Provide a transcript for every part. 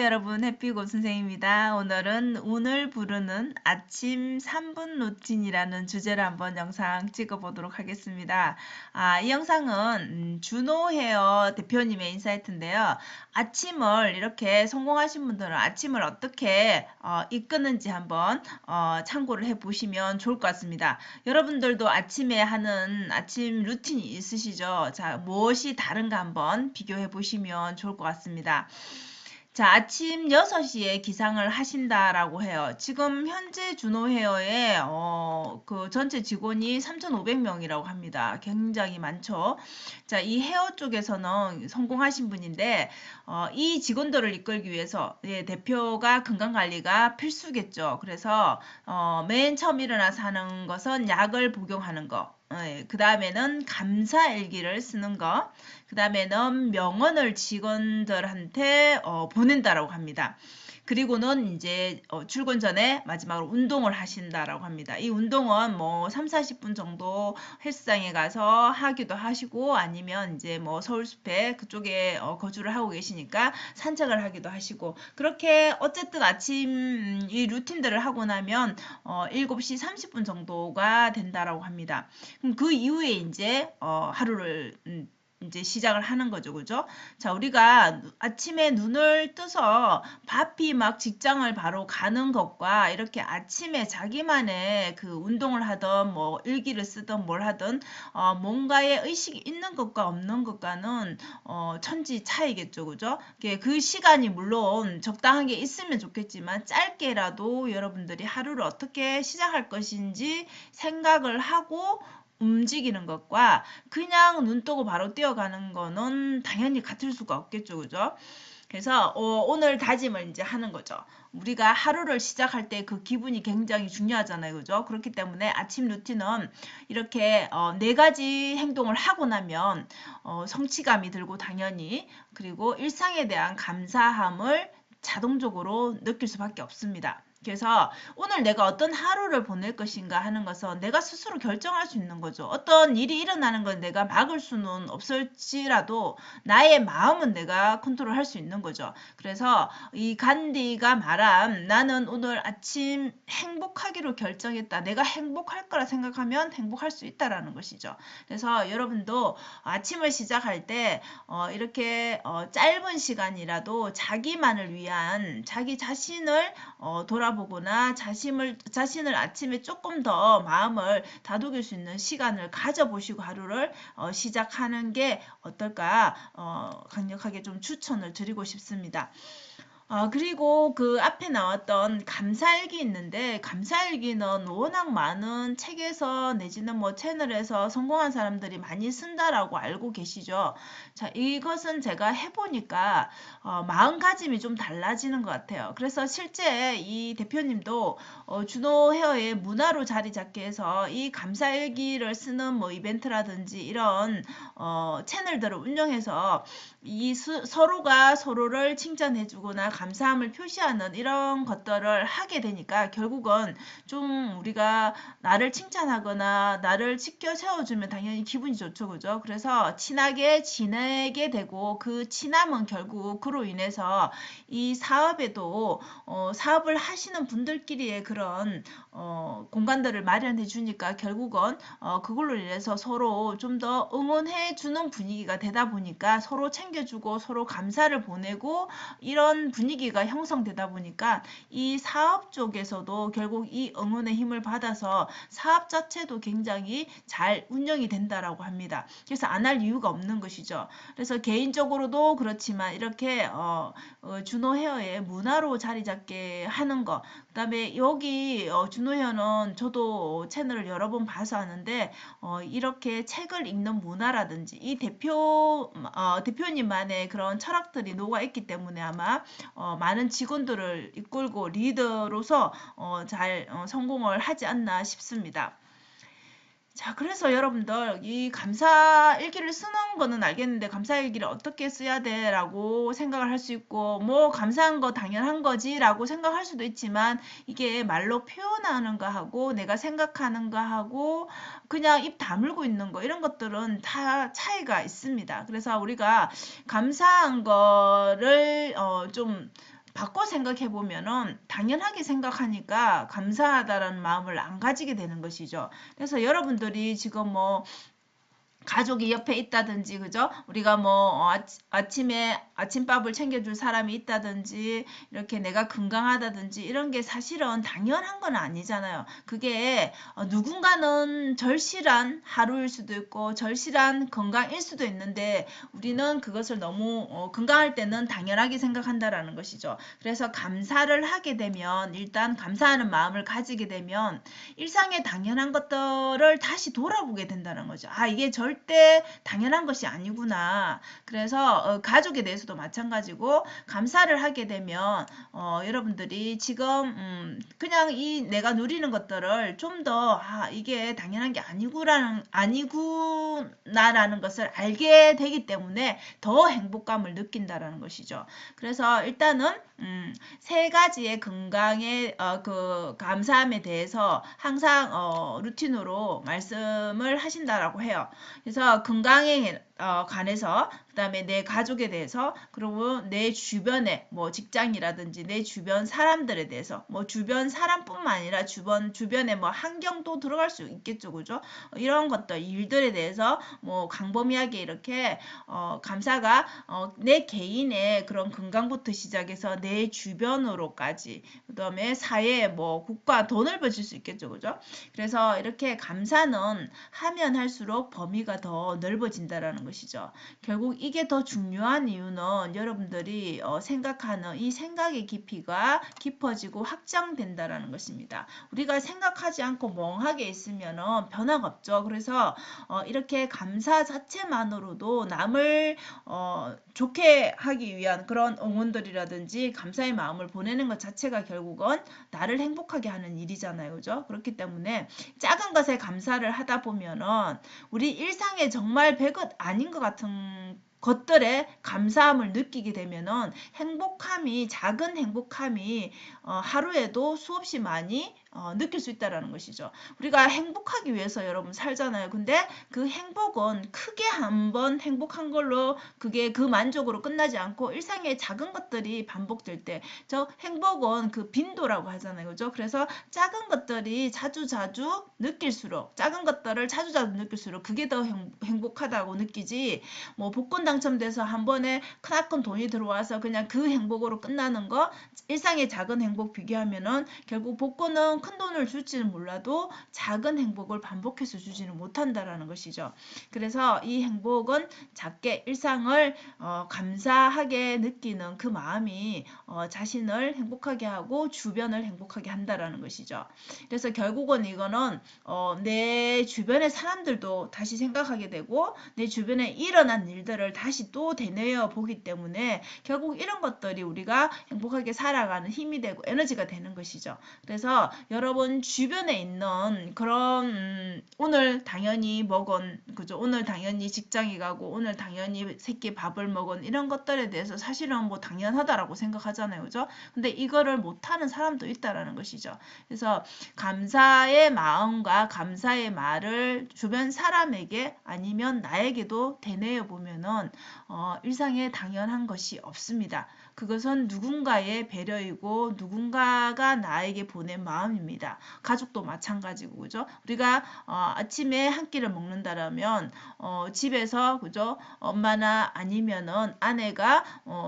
여러분, 해피고 선생입니다. 오늘은 운을 부르는 아침 3분 루틴이라는 주제로 한번 영상 찍어보도록 하겠습니다. 이 영상은 준호 헤어 대표님의 인사이트인데요. 아침을 이렇게 성공하신 분들은 아침을 어떻게 이끄는지 한번 참고를 해보시면 좋을 것 같습니다. 여러분들도 아침에 하는 아침 루틴이 있으시죠? 자, 무엇이 다른가 한번 비교해 보시면 좋을 것 같습니다. 자, 아침 6시에 기상을 하신다라고 해요. 지금 현재 준호 헤어의 그 전체 직원이 3,500명이라고 합니다. 굉장히 많죠. 자, 이 헤어 쪽에서는 성공하신 분인데 이 직원들을 이끌기 위해서 대표가 건강관리가 필수겠죠. 그래서 맨 처음 일어나서 하는 것은 약을 복용하는 거. 그 다음에는 감사일기를 쓰는 거, 그 다음에는 명언을 직원들한테 보낸다라고 합니다. 그리고는 이제 출근 전에 마지막으로 운동을 하신다라고 합니다. 이 운동은 뭐 3, 40분 정도 헬스장에 가서 하기도 하시고 아니면 이제 뭐 서울숲에 그쪽에 거주를 하고 계시니까 산책을 하기도 하시고 그렇게 어쨌든 아침 이 루틴들을 하고 나면 7시 30분 정도가 된다라고 합니다. 그럼 그 이후에 이제 하루를 이제 시작을 하는 거죠. 그죠? 자, 우리가 아침에 눈을 떠서 바삐 막 직장을 바로 가는 것과 이렇게 아침에 자기만의 그 운동을 하든 뭐 일기를 쓰든 뭘 하든 뭔가의 의식이 있는 것과 없는 것과는 천지 차이겠죠. 그죠? 그 시간이 물론 적당하게 있으면 좋겠지만 짧게라도 여러분들이 하루를 어떻게 시작할 것인지 생각을 하고 움직이는 것과 그냥 눈 뜨고 바로 뛰어가는 거는 당연히 같을 수가 없겠죠. 그죠? 그래서 오늘 다짐을 이제 하는 거죠. 우리가 하루를 시작할 때 그 기분이 굉장히 중요하잖아요. 그죠? 그렇기 때문에 아침 루틴은 이렇게 4가지 행동을 하고 나면 성취감이 들고 당연히 그리고 일상에 대한 감사함을 자동적으로 느낄 수밖에 없습니다. 그래서 오늘 내가 어떤 하루를 보낼 것인가 하는 것은 내가 스스로 결정할 수 있는 거죠. 어떤 일이 일어나는 건 내가 막을 수는 없을지라도 나의 마음은 내가 컨트롤할 수 있는 거죠. 그래서 이 간디가 말한 나는 오늘 아침 행복하기로 결정했다. 내가 행복할 거라 생각하면 행복할 수 있다라는 것이죠. 그래서 여러분도 아침을 시작할 때 이렇게 짧은 시간이라도 자기만을 위한 자기 자신을 돌아보거나 자신을 아침에 조금 더 마음을 다독일 수 있는 시간을 가져보시고 하루를 시작하는 게 어떨까 강력하게 좀 추천을 드리고 싶습니다. 그리고 그 앞에 나왔던 감사일기 있는데 감사일기는 워낙 많은 책에서 내지는 뭐 채널에서 성공한 사람들이 많이 쓴다라고 알고 계시죠? 자, 이것은 제가 해보니까 마음가짐이 좀 달라지는 것 같아요. 그래서 실제 이 대표님도 준호 헤어의 문화로 자리 잡게 해서 이 감사일기를 쓰는 뭐 이벤트라든지 이런 채널들을 운영해서 서로가 서로를 칭찬해주거나 감사함을 표시하는 이런 것들을 하게 되니까 결국은 좀 우리가 나를 칭찬하거나 나를 지켜 세워주면 당연히 기분이 좋죠. 그죠? 그래서 친하게 지내게 되고 그 친함은 결국 그로 인해서 이 사업에도 사업을 하시는 분들끼리의 그런 공간들을 마련해 주니까 결국은 그걸로 인해서 서로 좀 더 응원해 주는 분위기가 되다 보니까 서로 챙겨주고 서로 감사를 보내고 이런 분위기가 형성되다 보니까 이 사업 쪽에서도 결국 이 응원의 힘을 받아서 사업 자체도 굉장히 잘 운영이 된다라고 합니다. 그래서 안 할 이유가 없는 것이죠. 그래서 개인적으로도 그렇지만 이렇게 준호 헤어의 문화로 자리 잡게 하는 거. 그다음에 여기 준호 헤어는 저도 채널을 여러 번 봐서 아는데 이렇게 책을 읽는 문화라든지 이 대표님만의 그런 철학들이 녹아 있기 때문에 아마 많은 직원들을 이끌고 리더로서 잘 성공을 하지 않나 싶습니다. 자, 그래서 여러분들 이 감사 일기를 쓰는 거는 알겠는데 감사 일기를 어떻게 써야 돼 라고 생각을 할 수 있고 뭐 감사한 거 당연한 거지 라고 생각할 수도 있지만 이게 말로 표현하는 거 하고 내가 생각하는 거 하고 그냥 입 다물고 있는 거 이런 것들은 다 차이가 있습니다. 그래서 우리가 감사한 거를 좀 바꿔 생각해 보면은 당연하게 생각하니까 감사하다라는 마음을 안 가지게 되는 것이죠. 그래서 여러분들이 지금 뭐 가족이 옆에 있다든지, 그죠? 우리가 뭐 아침에 아침밥을 챙겨줄 사람이 있다든지, 이렇게 내가 건강하다든지, 이런 게 사실은 당연한 건 아니잖아요. 그게 누군가는 절실한 하루일 수도 있고 절실한 건강일 수도 있는데, 우리는 그것을 너무 건강할 때는 당연하게 생각한다라는 것이죠. 그래서 감사를 하게 되면, 일단 감사하는 마음을 가지게 되면 일상의 당연한 것들을 다시 돌아보게 된다는 거죠. 아, 이게 절대 당연한 것이 아니구나. 그래서 가족에 대해서도 마찬가지고, 감사를 하게 되면 여러분들이 지금 그냥 이 내가 누리는 것들을 좀 더 이게 당연한 게 아니구나라는 것을 알게 되기 때문에 더 행복감을 느낀다라는 것이죠. 그래서 일단은 세 가지의 건강의 그 감사함에 대해서 항상 루틴으로 말씀을 하신다라고 해요. 그래서 건강에 관해서, 그다음에 내 가족에 대해서, 그리고 내 주변에 뭐 직장이라든지 내 주변 사람들에 대해서, 뭐 주변 사람뿐만 아니라 주변에 뭐 환경도 들어갈 수 있겠죠, 그죠? 이런 것들 일들에 대해서 뭐 광범위하게 이렇게 감사가 내 개인의 그런 건강부터 시작해서 내 주변으로까지, 그다음에 사회, 뭐 국가 더 넓어질 수 있겠죠, 그죠? 그래서 이렇게 감사는 하면 할수록 범위가 더 넓어진다라는 것이죠. 결국 이게 더 중요한 이유는 여러분들이 생각하는 이 생각의 깊이가 깊어지고 확장된다라는 것입니다. 우리가 생각하지 않고 멍하게 있으면은 변화가 없죠. 그래서 이렇게 감사 자체만으로도 남을 좋게 하기 위한 그런 응원들이라든지 감사의 마음을 보내는 것 자체가 결국은 나를 행복하게 하는 일이잖아요. 그죠? 그렇기 때문에 작은 것에 감사를 하다 보면은 우리 일상에 정말 별것 아닌 것 같은 것들에 감사함을 느끼게 되면은 작은 행복함이 하루에도 수없이 많이 느낄 수 있다라는 것이죠. 우리가 행복하기 위해서 여러분 살잖아요. 근데 그 행복은 크게 한번 행복한 걸로 그게 그 만족으로 끝나지 않고 일상의 작은 것들이 반복될 때, 저 행복은 그 빈도라고 하잖아요. 그죠? 그래서 작은 것들이 자주자주 느낄수록, 작은 것들을 자주자주 느낄수록 그게 더 행복하다고 느끼지, 뭐 복권 당첨돼서 한 번에 크나큰 돈이 들어와서 그냥 그 행복으로 끝나는 거, 일상의 작은 행복 비교하면은 결국 복권은 큰 돈을 줄지는 몰라도 작은 행복을 반복해서 주지는 못한다라는 것이죠. 그래서 이 행복은 작게 일상을 감사하게 느끼는 그 마음이 자신을 행복하게 하고 주변을 행복하게 한다라는 것이죠. 그래서 결국은 이거는 내 주변의 사람들도 다시 생각하게 되고, 내 주변에 일어난 일들을 다시 또 되뇌어 보기 때문에 결국 이런 것들이 우리가 행복하게 살아가는 힘이 되고 에너지가 되는 것이죠. 그래서 여러분 주변에 있는 그런 오늘 당연히 먹은, 그죠? 오늘 당연히 직장에 가고 오늘 당연히 새끼 밥을 먹은 이런 것들에 대해서 사실은 뭐 당연하다라고 생각하잖아요. 그죠? 근데 이거를 못하는 사람도 있다라는 것이죠. 그래서 감사의 마음과 감사의 말을 주변 사람에게 아니면 나에게도 되뇌어 보면은 일상에 당연한 것이 없습니다. 그것은 누군가의 배려이고 누군가가 나에게 보낸 마음입니다. 가족도 마찬가지고, 그죠? 우리가 아침에 한 끼를 먹는다라면 집에서, 그죠? 엄마나 아니면은 아내가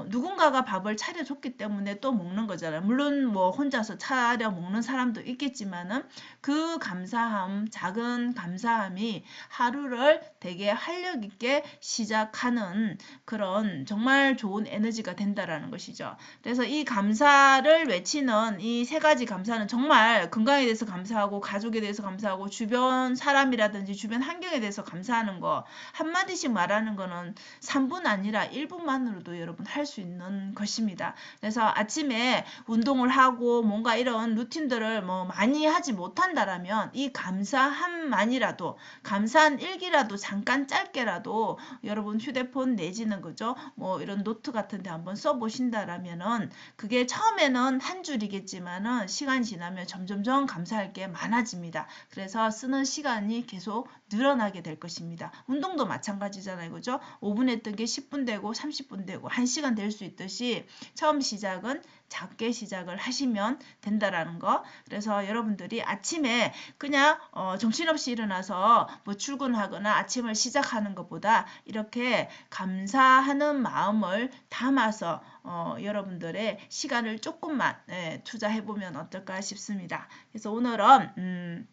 누군가가 밥을 차려줬기 때문에 또 먹는 거잖아요. 물론 뭐 혼자서 차려 먹는 사람도 있겠지만은 그 감사함, 작은 감사함이 하루를 되게 활력 있게 시작하는 그런 정말 좋은 에너지가 된다라는 것이죠. 그래서 이 감사를 외치는 이 세 가지 감사는 정말 건강에 대해서 감사하고, 가족에 대해서 감사하고, 주변 사람이라든지 주변 환경에 대해서 감사하는 거, 한마디씩 말하는 거는 3분 아니라 1분만으로도 여러분 할 수 있는 것입니다. 그래서 아침에 운동을 하고 뭔가 이런 루틴들을 뭐 많이 하지 못한다라면 이 감사함만이라도, 감사한 일기라도 잠깐 짧게라도 여러분 휴대폰 내지는, 그죠? 뭐 이런 노트 같은 데 한번 써보시는 계신다라면은 그게 처음에는 한 줄이겠지만은 시간이 지나면 점점점 감사할 게 많아집니다. 그래서 쓰는 시간이 계속 늘어나게 될 것입니다. 운동도 마찬가지잖아요. 그죠? 5분 했던 게 10분 되고 30분 되고 1시간 될 수 있듯이 처음 시작은 작게 시작을 하시면 된다라는 거. 그래서 여러분들이 아침에 그냥 정신없이 일어나서 뭐 출근하거나 아침을 시작하는 것보다 이렇게 감사하는 마음을 담아서 여러분들의 시간을 조금만 투자해보면 어떨까 싶습니다. 그래서 오늘은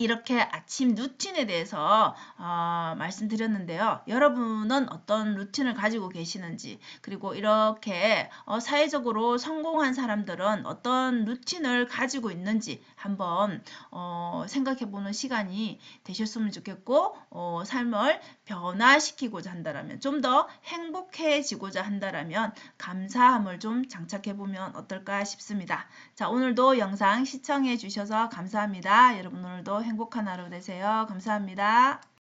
이렇게 아침 루틴에 대해서 말씀드렸는데요. 여러분은 어떤 루틴을 가지고 계시는지, 그리고 이렇게 사회적으로 성공한 사람들은 어떤 루틴을 가지고 있는지 한번 생각해보는 시간이 되셨으면 좋겠고, 삶을 변화시키고자 한다면, 좀 더 행복해지고자 한다면 감사함을 좀 장착해보면 어떨까 싶습니다. 자, 오늘도 영상 시청해 주셔서 감사합니다. 여러분 오늘도 행복한 하루 되세요. 감사합니다.